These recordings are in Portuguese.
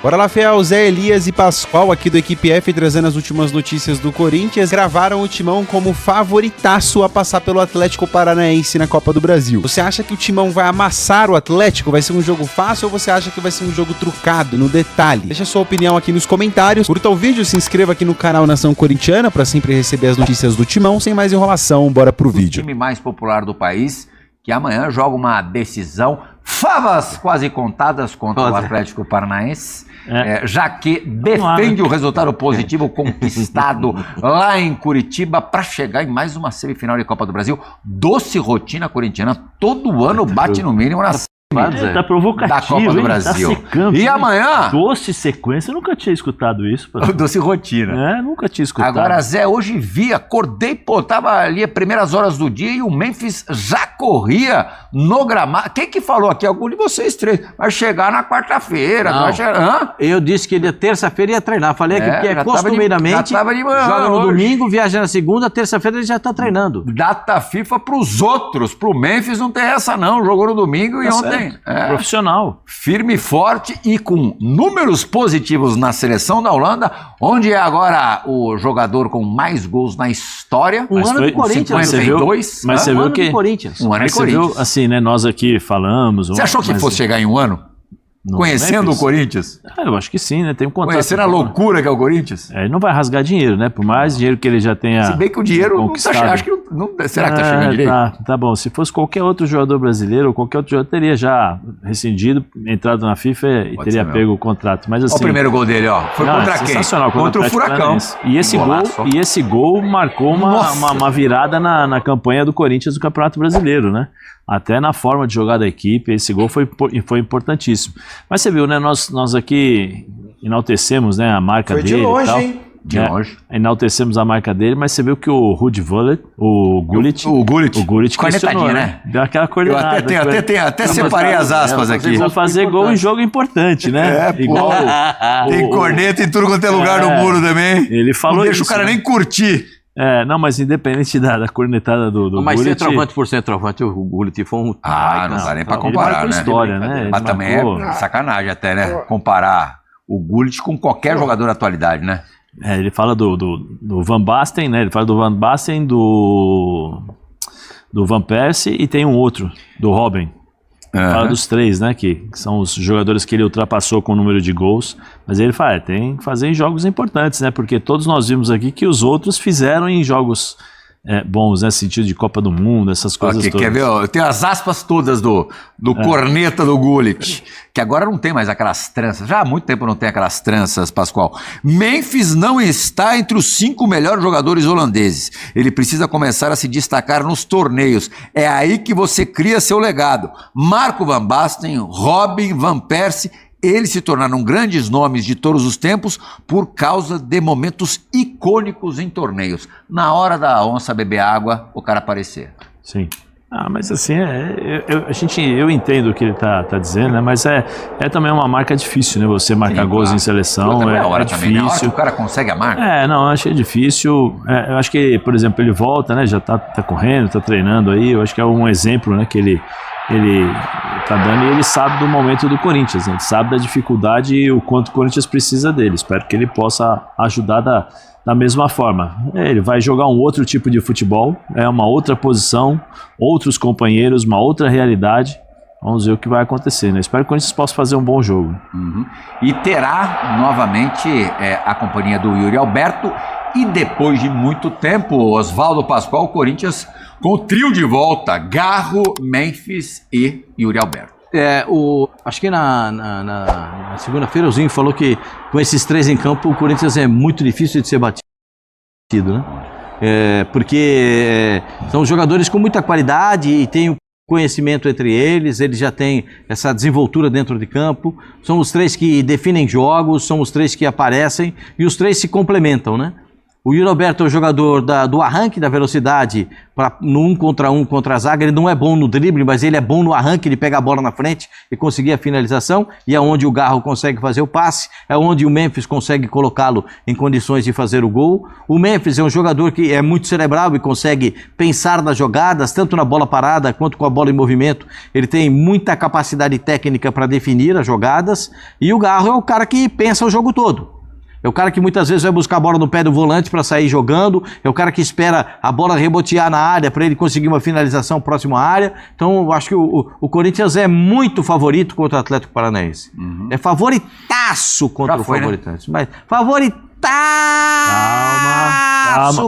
Bora lá, Fiel. Zé Elias e Pascoal aqui do Equipe F, trazendo as últimas notícias do Corinthians. Gravaram o Timão como favoritaço a passar pelo Atlético Paranaense na Copa do Brasil. Você acha que o Timão vai amassar o Atlético? Vai ser um jogo fácil ou você acha que vai ser um jogo trucado no detalhe? Deixa sua opinião aqui nos comentários. Curta o vídeo, se inscreva aqui no canal Nação Corintiana para sempre receber as notícias do Timão. Sem mais enrolação, bora pro vídeo. O time mais popular do país, que amanhã joga uma decisão, favas quase contadas contra o Atlético Paranaense, já que defende o resultado positivo conquistado lá em Curitiba para chegar em mais uma semifinal de Copa do Brasil. Doce rotina corintiana, todo ano bate no mínimo na tá provocativo, da Copa do Brasil. Tá secando, e amanhã... Doce sequência, eu nunca tinha escutado isso. Doce rotina. Nunca tinha escutado. Agora, Zé, hoje acordei, tava ali as primeiras horas do dia e o Memphis já corria no gramado. Quem que falou aqui? Algum de vocês três. Vai chegar na quarta-feira. Eu disse que ele terça-feira ia treinar. Falei aqui que costumeiramente joga no domingo, viaja na segunda, terça-feira ele já tá treinando. Data FIFA pros outros. Pro Memphis não tem essa não. Jogou no domingo e ontem... Profissional. Firme e forte e com números positivos na seleção da Holanda, onde é agora o jogador com mais gols na história. Um ano do Corinthians. 52. Mas você viu que... Um ano de Corinthians. Viu, assim, né, nós aqui falamos... Você achou que fosse chegar em um ano? Conhecendo o Corinthians? Eu acho que sim, né? Tem um contrato. Conhecendo a loucura que é o Corinthians? Ele não vai rasgar dinheiro, né? Por mais dinheiro que ele já tenha. Se bem que o dinheiro não tá, acho que não, será que tá chegando direito? Tá bom. Se fosse qualquer outro jogador brasileiro ou qualquer outro jogador, teria já rescindido, entrado na FIFA e teria pego o contrato. Mas assim. Olha o primeiro gol dele, ó. Foi contra quem? Sensacional. Contra o Furacão. E esse gol marcou uma virada na campanha do Corinthians do Campeonato Brasileiro, né? Até na forma de jogar da equipe, esse gol foi importantíssimo. Mas você viu, né? Nós aqui enaltecemos, né, a marca dele. Foi de longe, hein? De longe. Enaltecemos a marca dele, mas você viu que o Ruud Gullit, o Gullit questionou, né? Deu aquela coordenada. Eu até separei as aspas aqui. Precisa fazer gol em jogo importante, né? Igual tem corneta em tudo quanto é lugar no muro também. Ele falou não deixa o cara nem curtir. Não, mas independente da cornetada do mas Gullit... centroavante por centroavante, o Gullit foi um... não dá nem pra comparar, né? História, né? Mas também é sacanagem até, né? Comparar o Gullit com qualquer jogador da atualidade, né? Ele fala do Van Basten, né? Ele fala do Van Basten, do Van Persie e tem um outro, do Robben. Fala dos três, né? Que são os jogadores que ele ultrapassou com o número de gols. Mas ele fala, tem que fazer em jogos importantes, né? Porque todos nós vimos aqui que os outros fizeram em jogos bons, né? Sentido de Copa do Mundo, essas coisas todas. Quer ver? Eu tenho as aspas todas do corneta do Gullit, que agora não tem mais aquelas tranças. Já há muito tempo não tem aquelas tranças, Pascoal. Memphis não está entre os 5 melhores jogadores holandeses. Ele precisa começar a se destacar nos torneios. É aí que você cria seu legado. Marco Van Basten, Robben, Van Persie, eles se tornaram grandes nomes de todos os tempos por causa de momentos icônicos em torneios. Na hora da onça beber água, o cara aparecer. Sim. Mas assim, eu entendo o que ele tá dizendo, né? Mas é também uma marca difícil, né? Você marcar gols em seleção é difícil. Também, na hora que o cara consegue a marca? Não, eu achei difícil. Eu acho que, por exemplo, ele volta, né? Já tá correndo, tá treinando aí. Eu acho que é um exemplo, né? Que ele tá dando e ele sabe do momento do Corinthians, né? Ele sabe da dificuldade e o quanto o Corinthians precisa dele. Espero que ele possa ajudar da mesma forma. Ele vai jogar um outro tipo de futebol, uma outra posição, outros companheiros, uma outra realidade. Vamos ver o que vai acontecer, né? Espero que o Corinthians possa fazer um bom jogo. E terá novamente a companhia do Yuri Alberto e depois de muito tempo, Oswaldo Pascoal, o Corinthians com o trio de volta, Garro, Memphis e Yuri Alberto. Acho que na segunda-feira o Zinho falou que com esses três em campo o Corinthians é muito difícil de ser batido, né? Porque são jogadores com muita qualidade e tem o conhecimento entre eles já têm essa desenvoltura dentro de campo, são os três que definem jogos, são os três que aparecem e os três se complementam, né? O Yuri Alberto é o jogador do arranque, da velocidade, no 1 contra 1 contra a zaga. Ele não é bom no drible, mas ele é bom no arranque, ele pega a bola na frente e conseguir a finalização. E é onde o Garro consegue fazer o passe, é onde o Memphis consegue colocá-lo em condições de fazer o gol. O Memphis é um jogador que é muito cerebral e consegue pensar nas jogadas, tanto na bola parada quanto com a bola em movimento. Ele tem muita capacidade técnica para definir as jogadas. E o Garro é o cara que pensa o jogo todo. É o cara que muitas vezes vai buscar a bola no pé do volante para sair jogando. É o cara que espera a bola rebotear na área para ele conseguir uma finalização próxima à área. Então, eu acho que o Corinthians é muito favorito contra o Atlético Paranaense. É favoritaço contra o favoritaço. Mas favoritaço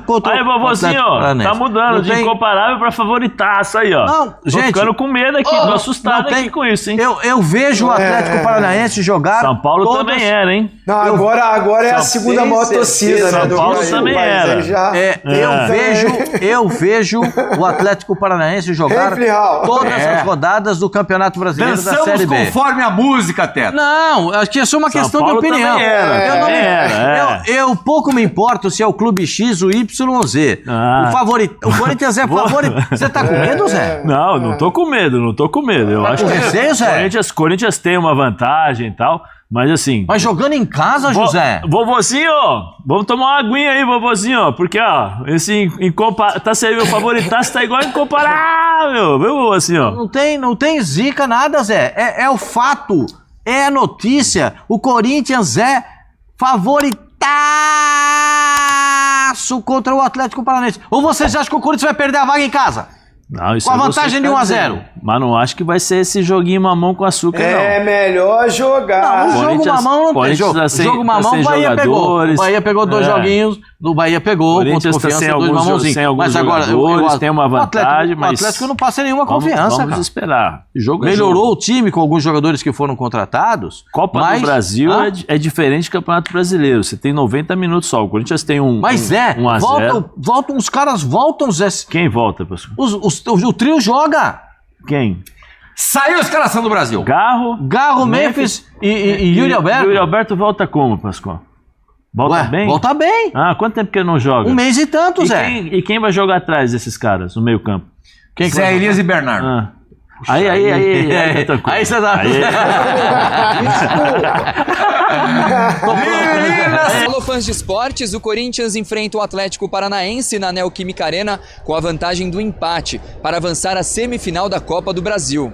contra aí, vovozinho, tá mudando de incomparável pra favoritaço aí, ó. Não, tô gente, ficando com medo aqui, tô assustado aqui com isso, hein? Eu vejo o Atlético Paranaense jogar. São Paulo também era, hein? Não, agora é a segunda maior torcida, né? São Paulo também era. Eu vejo o Atlético Paranaense jogar todas as rodadas do Campeonato Brasileiro da Série B. Conforme a música, Teto. Não, acho que é só uma questão de opinião. Eu pouco me importo se é o Clube X, o Y ou Z. O Corinthians é favorito. Você tá com medo, Zé? Não tô com medo, Eu acho que Corinthians tem uma vantagem e tal, mas assim... Mas jogando em casa, José? Vovozinho, vamos tomar uma aguinha aí, vovozinho, porque, ó, esse tá sendo o favoritaço, tá igual incomparável, viu, vovozinho? Não tem zica nada, Zé. É o fato, é a notícia. O Corinthians é favoritaço contra o Atlético Paranaense. Ou vocês acham que o Corinthians vai perder a vaga em casa? Não, isso com a vantagem de 1-0. Mas não acho que vai ser esse joguinho mamão com açúcar, não. É melhor jogar. Não, o jogo mamão não tem jogo. Jogo mamão, o Bahia pegou. O Bahia pegou 2 joguinhos. O Bahia pegou, o Corinthians tá sem alguns jogadores, tem uma vantagem, mas... O Atlético não passa nenhuma confiança, Vamos esperar. Melhorou o time com alguns jogadores que foram contratados. Copa do Brasil é diferente do Campeonato Brasileiro. Você tem 90 minutos só. O Corinthians tem um a 0. Os caras voltam, Zé. Quem volta, pessoal? O trio joga. Quem? Saiu a escalação do Brasil. Garro, Memphis e Yuri Alberto. Yuri Alberto volta como, Pascoal? Volta bem? Volta bem. Quanto tempo que ele não joga? 1 mês e tanto, Zé. E quem vai jogar atrás desses caras, no meio campo? Zé Elias e Bernardo. Aí você dá. Alô, fãs de esportes, o Corinthians enfrenta o Atlético Paranaense na Neoquímica Arena com a vantagem do empate para avançar à semifinal da Copa do Brasil.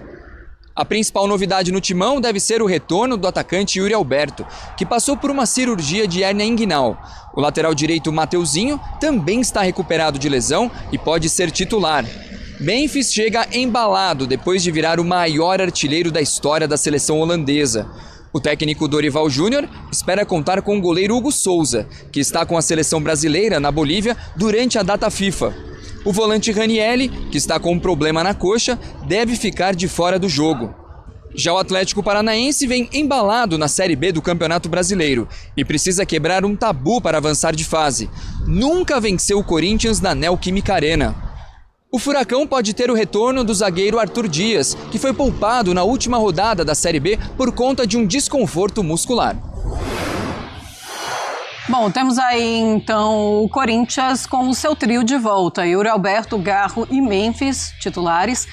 A principal novidade no timão deve ser o retorno do atacante Yuri Alberto, que passou por uma cirurgia de hérnia inguinal. O lateral direito Mateuzinho também está recuperado de lesão e pode ser titular. Memphis chega embalado depois de virar o maior artilheiro da história da seleção holandesa. O técnico Dorival Júnior espera contar com o goleiro Hugo Souza, que está com a seleção brasileira na Bolívia durante a data FIFA. O volante Ranieri, que está com um problema na coxa, deve ficar de fora do jogo. Já o Atlético Paranaense vem embalado na Série B do Campeonato Brasileiro e precisa quebrar um tabu para avançar de fase. Nunca venceu o Corinthians na Neoquímica Arena. O Furacão pode ter o retorno do zagueiro Arthur Dias, que foi poupado na última rodada da Série B por conta de um desconforto muscular. Bom, temos aí então o Corinthians com o seu trio de volta, Yuri Alberto, Garro e Memphis, titulares.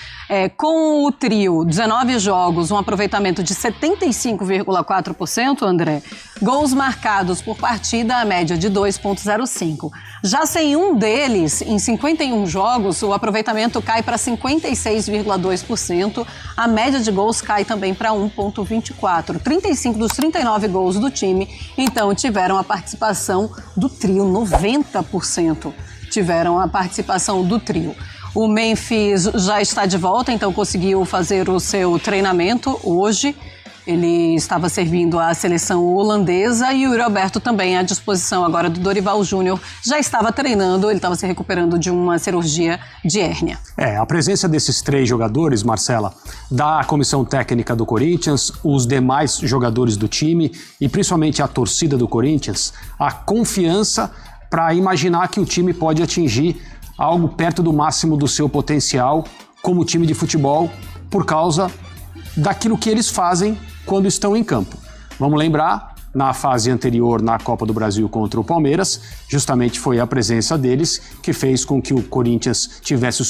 Com o trio, 19 jogos, um aproveitamento de 75,4%, André. Gols marcados por partida, a média de 2,05. Já sem um deles, em 51 jogos, o aproveitamento cai para 56,2%. A média de gols cai também para 1,24. 35 dos 39 gols do time, então, tiveram a participação do trio, 90% tiveram a participação do trio. O Memphis já está de volta, então conseguiu fazer o seu treinamento hoje. Ele estava servindo a seleção holandesa e o Yuri Alberto também à disposição agora do Dorival Júnior. Já estava treinando, ele estava se recuperando de uma cirurgia de hérnia. A presença desses 3 jogadores, Marcela, da comissão técnica do Corinthians, os demais jogadores do time e principalmente a torcida do Corinthians, a confiança para imaginar que o time pode atingir algo perto do máximo do seu potencial como time de futebol por causa daquilo que eles fazem quando estão em campo. Vamos lembrar, na fase anterior na Copa do Brasil contra o Palmeiras. Justamente foi a presença deles que fez com que o Corinthians tivesse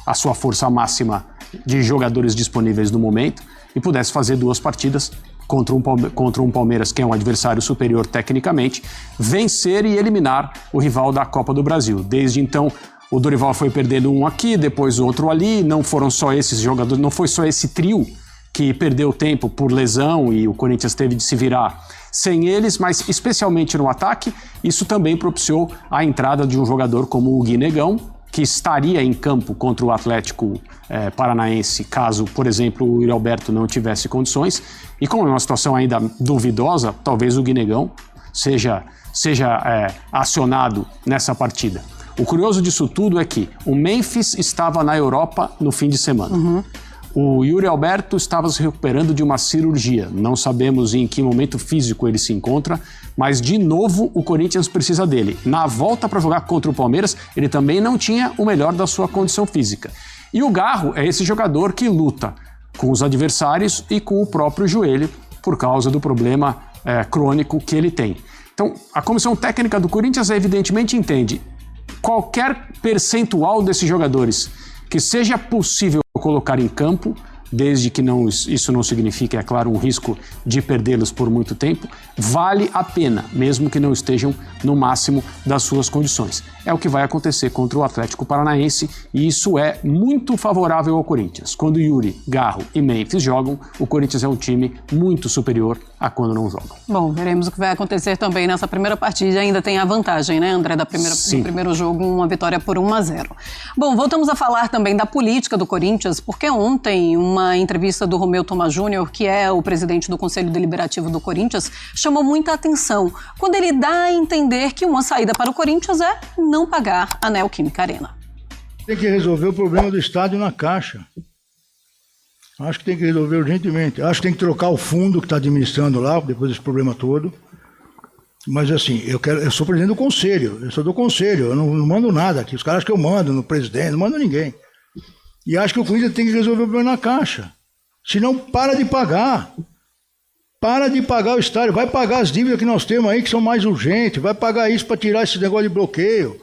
a sua força máxima de jogadores disponíveis no momento e pudesse fazer 2 partidas contra um Palmeiras que é um adversário superior tecnicamente, vencer e eliminar o rival da Copa do Brasil. Desde então, o Dorival foi perdendo um aqui, depois outro ali, não foram só esses jogadores, não foi só esse trio que perdeu tempo por lesão e o Corinthians teve de se virar sem eles, mas especialmente no ataque, isso também propiciou a entrada de um jogador como o Guinegão, que estaria em campo contra o Atlético Paranaense, caso, por exemplo, o Yuri Alberto não tivesse condições. E como é uma situação ainda duvidosa, talvez o Guinegão seja acionado nessa partida. O curioso disso tudo é que o Memphis estava na Europa no fim de semana. O Yuri Alberto estava se recuperando de uma cirurgia. Não sabemos em que momento físico ele se encontra, mas de novo o Corinthians precisa dele. Na volta para jogar contra o Palmeiras, ele também não tinha o melhor da sua condição física. E o Garro é esse jogador que luta com os adversários e com o próprio joelho por causa do problema crônico que ele tem. Então, a comissão técnica do Corinthians evidentemente entende qualquer percentual desses jogadores que seja possível colocar em campo, desde que isso não signifique, é claro, um risco de perdê-los por muito tempo, vale a pena, mesmo que não estejam no máximo das suas condições. É o que vai acontecer contra o Atlético Paranaense e isso é muito favorável ao Corinthians. Quando Yuri, Garro e Memphis jogam, o Corinthians é um time muito superior a quando não jogam. Bom, veremos o que vai acontecer também nessa primeira partida. Ainda tem a vantagem, né, André, do primeiro jogo, uma vitória por 1-0. Bom, voltamos a falar também da política do Corinthians, porque ontem uma entrevista do Romeu Thomaz Júnior, que é o presidente do Conselho Deliberativo do Corinthians, chamou muita atenção quando ele dá a entender que uma saída para o Corinthians é não pagar a Neoquímica Arena. Tem que resolver o problema do estádio na Caixa. Acho que tem que resolver urgentemente. Acho que tem que trocar o fundo que está administrando lá, depois desse problema todo. Mas assim, eu sou presidente do conselho, eu sou do conselho, eu não mando nada aqui. Os caras acham que eu mando no presidente, não mando ninguém. E acho que o Corinthians tem que resolver o problema na Caixa. Senão, para de pagar. Para de pagar o estádio. Vai pagar as dívidas que nós temos aí, que são mais urgentes. Vai pagar isso para tirar esse negócio de bloqueio.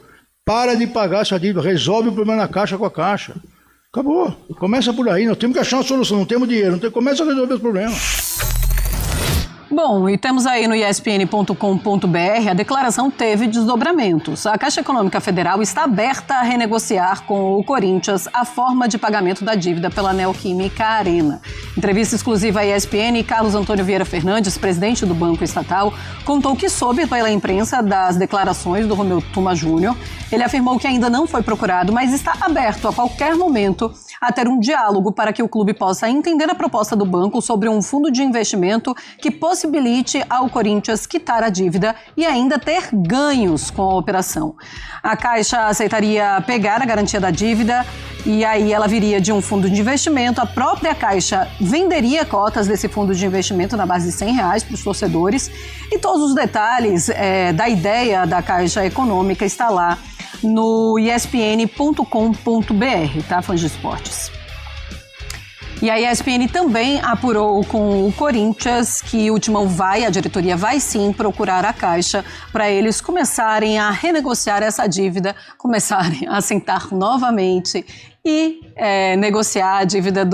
Para de pagar essa dívida. Resolve o problema na Caixa com a Caixa. Acabou. Começa por aí. Nós temos que achar uma solução. Não temos dinheiro. Começa a resolver os problemas. Bom, e temos aí no espn.com.br, a declaração teve desdobramentos. A Caixa Econômica Federal está aberta a renegociar com o Corinthians a forma de pagamento da dívida pela Neoquímica Arena. Entrevista exclusiva à ESPN, Carlos Antônio Vieira Fernandes, presidente do Banco Estatal, contou que soube pela imprensa das declarações do Romeu Thomaz Júnior. Ele afirmou que ainda não foi procurado, mas está aberto a qualquer momento a ter um diálogo para que o clube possa entender a proposta do banco sobre um fundo de investimento que possibilite ao Corinthians quitar a dívida e ainda ter ganhos com a operação. A Caixa aceitaria pegar a garantia da dívida e aí ela viria de um fundo de investimento. A própria Caixa venderia cotas desse fundo de investimento na base de R$100 para os torcedores. E todos os detalhes da ideia da Caixa Econômica está lá no espn.com.br, tá, fãs de esportes? E a ESPN também apurou com o Corinthians que o Timão a diretoria vai sim procurar a Caixa para eles começarem a renegociar essa dívida, começarem a sentar novamente e negociar a dívida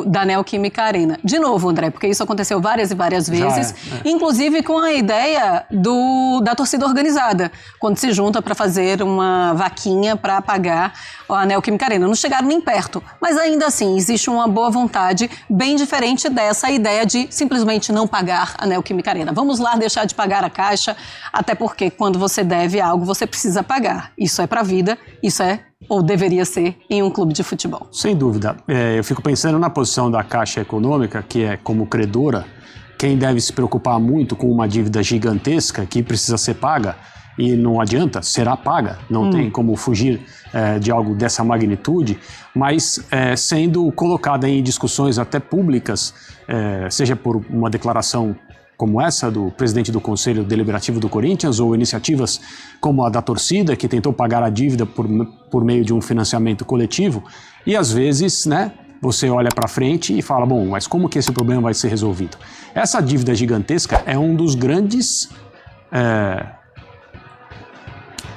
da Neoquímica Arena. De novo, André, porque isso aconteceu várias e várias vezes, inclusive com a ideia da torcida organizada, quando se junta para fazer uma vaquinha para pagar a Neoquímica Arena. Não chegaram nem perto, mas ainda assim existe uma boa vontade bem diferente dessa ideia de simplesmente não pagar a Neoquímica Arena. Vamos lá deixar de pagar a Caixa, até porque quando você deve algo, você precisa pagar. Isso é para a vida, isso é ou deveria ser em um clube de futebol. Sem dúvida. Eu fico pensando na posição da Caixa Econômica, que é como credora, quem deve se preocupar muito com uma dívida gigantesca que precisa ser paga, e não adianta, será paga, não tem como fugir de algo dessa magnitude, mas sendo colocada em discussões até públicas, seja por uma declaração como essa do presidente do Conselho Deliberativo do Corinthians, ou iniciativas como a da torcida, que tentou pagar a dívida por meio de um financiamento coletivo, e às vezes, né, você olha para frente e fala, bom, mas como que esse problema vai ser resolvido? Essa dívida gigantesca é um dos grandes...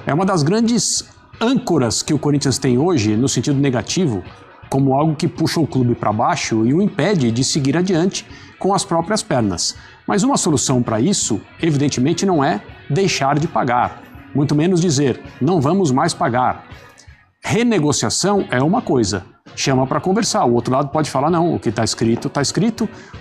É uma das grandes âncoras que o Corinthians tem hoje, no sentido negativo, como algo que puxa o clube para baixo e o impede de seguir adiante com as próprias pernas. Mas uma solução para isso, evidentemente, não é deixar de pagar, muito menos dizer, não vamos mais pagar. Renegociação é uma coisa, chama para conversar, o outro lado pode falar, não, o que está escrito,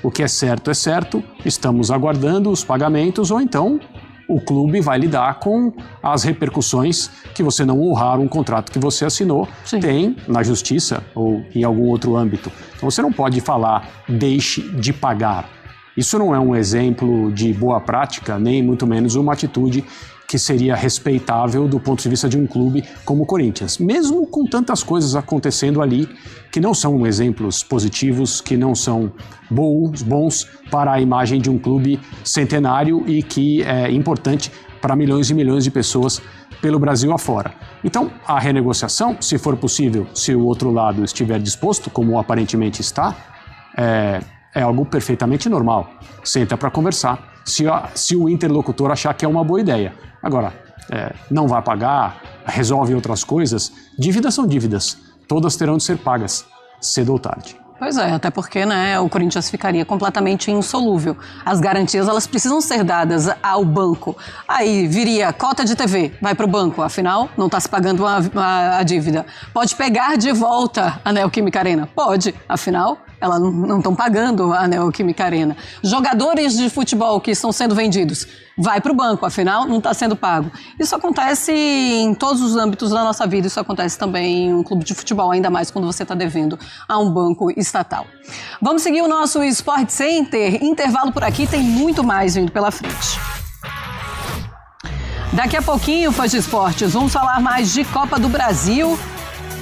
o que é certo, estamos aguardando os pagamentos, ou então o clube vai lidar com as repercussões que você não honrar um contrato que você assinou, tem na justiça ou em algum outro âmbito. Então você não pode falar, deixe de pagar. Isso não é um exemplo de boa prática, nem muito menos uma atitude que seria respeitável do ponto de vista de um clube como o Corinthians. Mesmo com tantas coisas acontecendo ali, que não são exemplos positivos, que não são bons para a imagem de um clube centenário e que é importante para milhões e milhões de pessoas pelo Brasil afora. Então, a renegociação, se for possível, se o outro lado estiver disposto, como aparentemente está, é algo perfeitamente normal. Senta para conversar, se o interlocutor achar que é uma boa ideia. Agora, não vai pagar, resolve outras coisas, dívidas são dívidas, todas terão de ser pagas, cedo ou tarde. Pois é, até porque, né, o Corinthians ficaria completamente insolúvel. As garantias, elas precisam ser dadas ao banco. Aí viria cota de TV, vai para o banco, afinal, não está se pagando a dívida. Pode pegar de volta a Neoquímica Arena? Pode, afinal, elas não estão pagando a Neoquímica Arena. Jogadores de futebol que estão sendo vendidos, vai para o banco, afinal, não está sendo pago. Isso acontece em todos os âmbitos da nossa vida, isso acontece também em um clube de futebol, ainda mais quando você está devendo a um banco estatal. Vamos seguir o nosso Sport Center, intervalo por aqui, tem muito mais vindo pela frente. Daqui a pouquinho, fãs de esportes, vamos falar mais de Copa do Brasil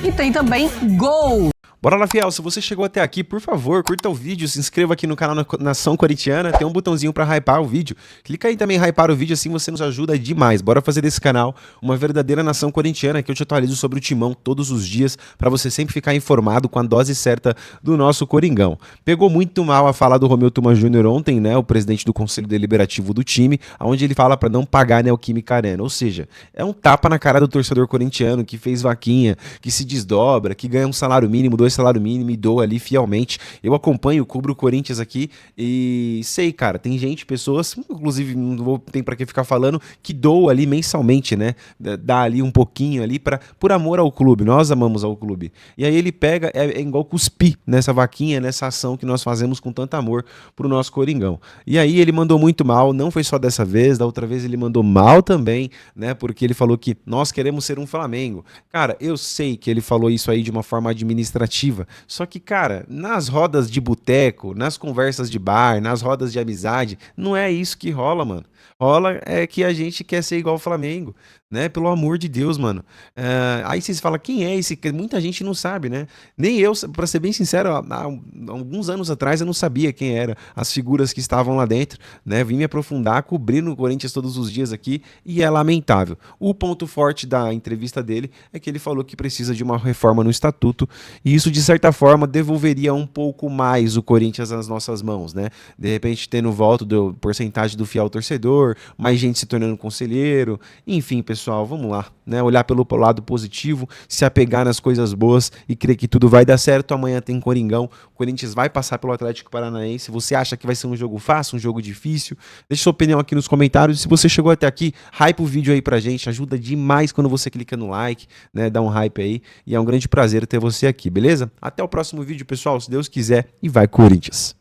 e tem também gol. Bora lá, fiel, se você chegou até aqui, por favor, curta o vídeo, se inscreva aqui no canal Nação Corintiana, tem um botãozinho pra hypar o vídeo. Clica aí também em hypar o vídeo, assim você nos ajuda demais. Bora fazer desse canal uma verdadeira Nação Corintiana, que eu te atualizo sobre o Timão todos os dias, pra você sempre ficar informado com a dose certa do nosso Coringão. Pegou muito mal a fala do Romeu Tuma Júnior ontem, né, o presidente do Conselho Deliberativo do time, onde ele fala pra não pagar a Neoquímica Arena, ou seja, é um tapa na cara do torcedor corintiano que fez vaquinha, que se desdobra, que ganha um salário mínimo, 2 salário mínimo e doa ali fielmente. Eu acompanho, cubro o Corinthians aqui e sei, cara, tem gente, pessoas, inclusive não tem pra que ficar falando, que doa ali mensalmente, né? Dá ali um pouquinho ali por amor ao clube. Nós amamos ao clube. E aí ele pega, é igual cuspir nessa vaquinha, nessa ação que nós fazemos com tanto amor pro nosso Coringão. E aí ele mandou muito mal, não foi só dessa vez, da outra vez ele mandou mal também, né? Porque ele falou que nós queremos ser um Flamengo. Cara, eu sei que ele falou isso aí de uma forma administrativa, só que, cara, nas rodas de boteco, nas conversas de bar, nas rodas de amizade, não é isso que rola, mano. Rola é que a gente quer ser igual ao Flamengo, né? Pelo amor de Deus, mano. Aí vocês falam, quem é esse? Muita gente não sabe, né? Nem eu, pra ser bem sincero, há alguns anos atrás eu não sabia quem eram as figuras que estavam lá dentro, né? Vim me aprofundar, cobrindo o Corinthians todos os dias aqui e é lamentável. O ponto forte da entrevista dele é que ele falou que precisa de uma reforma no estatuto e isso, de certa forma, devolveria um pouco mais o Corinthians nas nossas mãos, né? De repente, tendo volta do porcentagem do fiel torcedor, mais gente se tornando conselheiro, enfim, pessoal, vamos lá, né? Olhar pelo lado positivo, se apegar nas coisas boas e crer que tudo vai dar certo. Amanhã tem Coringão, o Corinthians vai passar pelo Atlético Paranaense. Você acha que vai ser um jogo fácil, um jogo difícil? Deixa sua opinião aqui nos comentários. Se você chegou até aqui, hype o vídeo aí pra gente, ajuda demais quando você clica no like, né? Dá um hype aí e é um grande prazer ter você aqui, beleza? Até o próximo vídeo, pessoal, se Deus quiser, e vai Corinthians!